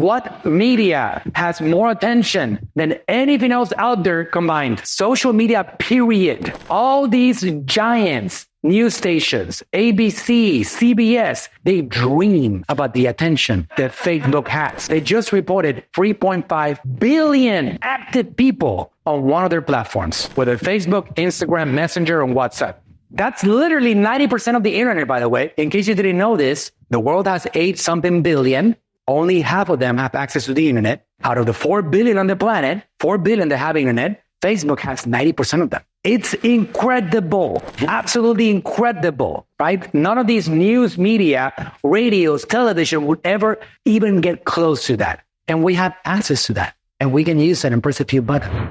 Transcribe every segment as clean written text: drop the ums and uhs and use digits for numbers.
What media has more attention than anything else out there combined? Social media, period. All these giants, news stations, ABC, CBS, they dream about the attention that Facebook has. They just reported 3.5 billion active people on one of their platforms, whether Facebook, Instagram, Messenger, or WhatsApp. That's literally 90% of the internet, by the way. In case you didn't know this, the world has 8-something billion. Only half of them have access to the internet. Out of the 4 billion on the planet, 4 billion that have internet, Facebook has 90% of them. It's incredible, absolutely incredible, right? None of these news media, radios, television would ever even get close to that. And we have access to that. And we can use it and press a few buttons.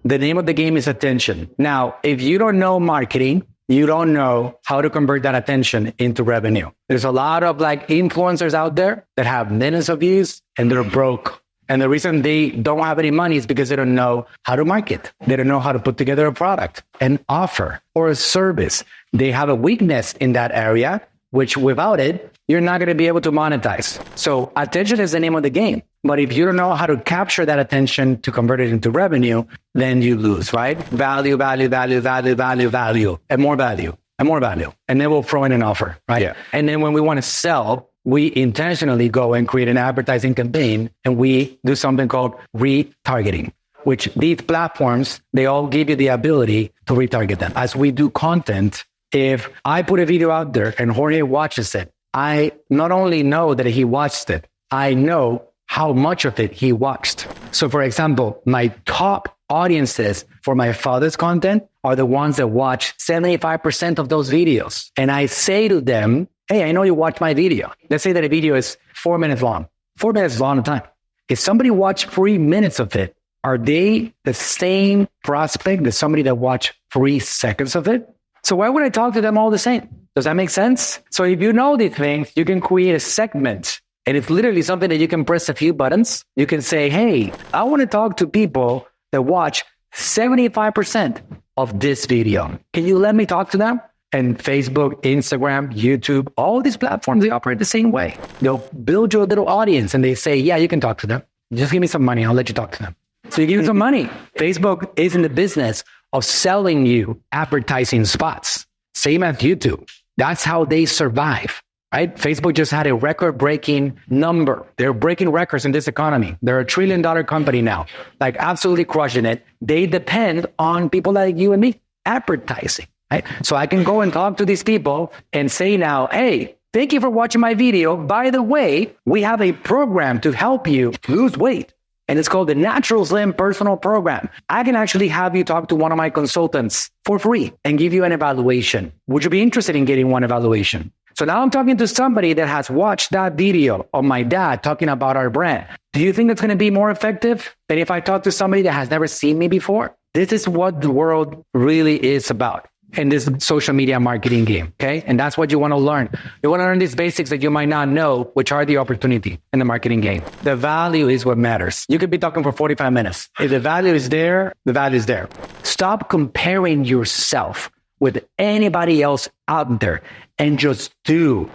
The name of the game is attention. Now, if you don't know marketing, you don't know how to convert that attention into revenue. There's a lot of influencers out there that have millions of views and they're broke. And the reason they don't have any money is because they don't know how to market. They don't know how to put together a product, an offer, or a service. They have a weakness in that area, which without it, you're not going to be able to monetize. So attention is the name of the game. But if you don't know how to capture that attention to convert it into revenue, then you lose, right? Value, value, value, value, value, value, and more value, and more value. And then we'll throw in an offer, right? Yeah. And then when we want to sell, we intentionally go and create an advertising campaign and we do something called retargeting, which these platforms, they all give you the ability to retarget them. As we do content, if I put a video out there and Jorge watches it, I not only know that he watched it, I know how much of it he watched. So for example, my top audiences for my father's content are the ones that watch 75% of those videos. And I say to them, hey, I know you watched my video. Let's say that a video is 4 minutes long. 4 minutes is a long time. If somebody watched 3 minutes of it, are they the same prospect as somebody that watched 3 seconds of it? So why would I talk to them all the same? Does that make sense? So if you know these things, you can create a segment. And it's literally something that you can press a few buttons. You can say, hey, I want to talk to people that watch 75% of this video. Can you let me talk to them? And Facebook, Instagram, YouTube, all these platforms, they operate the same way. They'll build you a little audience and they say, yeah, you can talk to them. Just give me some money. I'll let you talk to them. So you give them some money. Facebook is in the business of selling you advertising spots. Same as YouTube. That's how they survive, right? Facebook just had a record-breaking number. They're breaking records in this economy. They're $1 trillion company now, absolutely crushing it. They depend on people like you and me, advertising, right? So I can go and talk to these people and say now, hey, thank you for watching my video. By the way, we have a program to help you lose weight. And it's called the Natural Slim Personal Program. I can actually have you talk to one of my consultants for free and give you an evaluation. Would you be interested in getting one evaluation? So now I'm talking to somebody that has watched that video of my dad talking about our brand. Do you think that's going to be more effective than if I talk to somebody that has never seen me before? This is what the world really is about in this social media marketing game, okay? And that's what you want to learn. You want to learn these basics that you might not know, which are the opportunity in the marketing game. The value is what matters. You could be talking for 45 minutes. If the value is there, the value is there. Stop comparing yourself with anybody else out there and just do.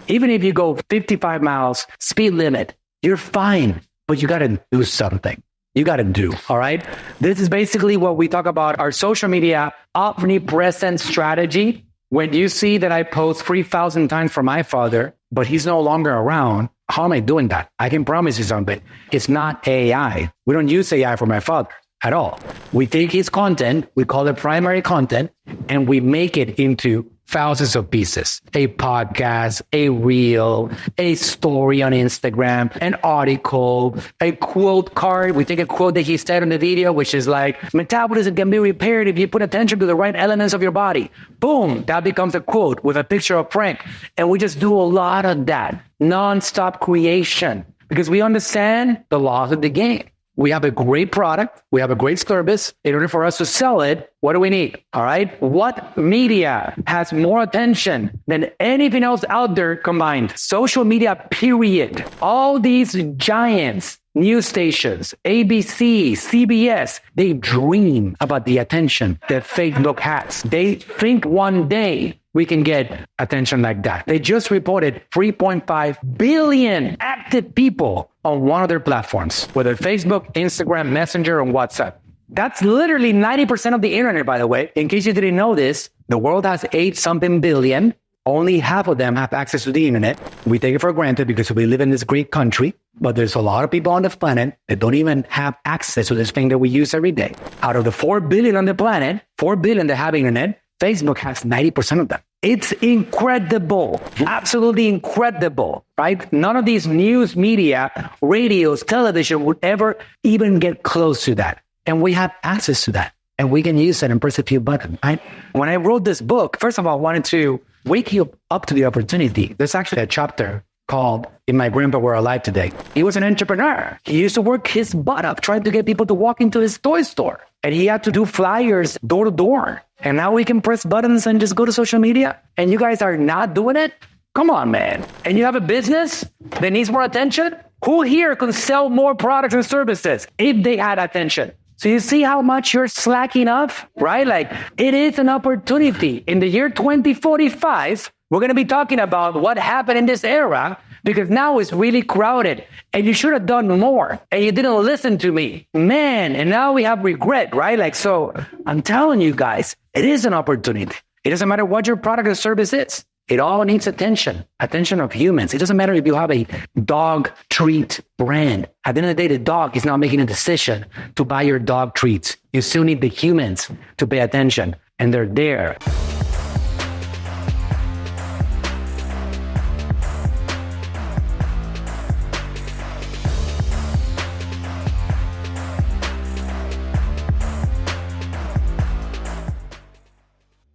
Even if you go 55 miles, speed limit, you're fine, but you got to do something. You got to do, all right? This is basically what we talk about, our social media omnipresent strategy. When you see that I post 3,000 times for my father, but he's no longer around, how am I doing that? I can promise you something. It's not AI. We don't use AI for my father at all. We take his content, we call it primary content, and we make it into thousands of pieces. A podcast, a reel, a story on Instagram, an article, a quote card. We take a quote that he said in the video, which is metabolism can be repaired if you put attention to the right elements of your body. Boom, that becomes a quote with a picture of Frank. And we just do a lot of that. Non-stop creation. Because we understand the laws of the game. We have a great product. We have a great service. In order for us to sell it, what do we need? All right. What media has more attention than anything else out there combined? Social media, period. All these giants, news stations, ABC, CBS, they dream about the attention that Facebook has. They think one day we can get attention like that. They just reported 3.5 billion active people on one of their platforms, whether Facebook, Instagram, Messenger, or WhatsApp. That's literally 90% of the internet, by the way. In case you didn't know this, the world has 8-something billion. Only half of them have access to the internet. We take it for granted because we live in this great country, but there's a lot of people on the planet that don't even have access to this thing that we use every day. Out of the 4 billion on the planet, 4 billion that have internet, Facebook has 90% of them. It's incredible, absolutely incredible, right? None of these news media, radios, television would ever even get close to that. And we have access to that. And we can use it and press a few buttons, right? When I wrote this book, first of all, I wanted to wake you up to the opportunity. There's actually a chapter called If My Grandpa Were Alive Today. He was an entrepreneur. He used to work his butt up trying to get people to walk into his toy store. And he had to do flyers door to door. And now we can press buttons and just go to social media. And you guys are not doing it? Come on, man. And you have a business that needs more attention? Who here can sell more products and services if they had attention? So you see how much you're slacking off, right? Like, it is an opportunity. In the year 2045, we're going to be talking about what happened in this era because now it's really crowded and you should have done more and you didn't listen to me. Man, and now we have regret, right? Like, so I'm telling you guys, it is an opportunity. It doesn't matter what your product or service is. It all needs attention of humans. It doesn't matter if you have a dog treat brand. At the end of the day, the dog is not making a decision to buy your dog treats. You still need the humans to pay attention, and they're there.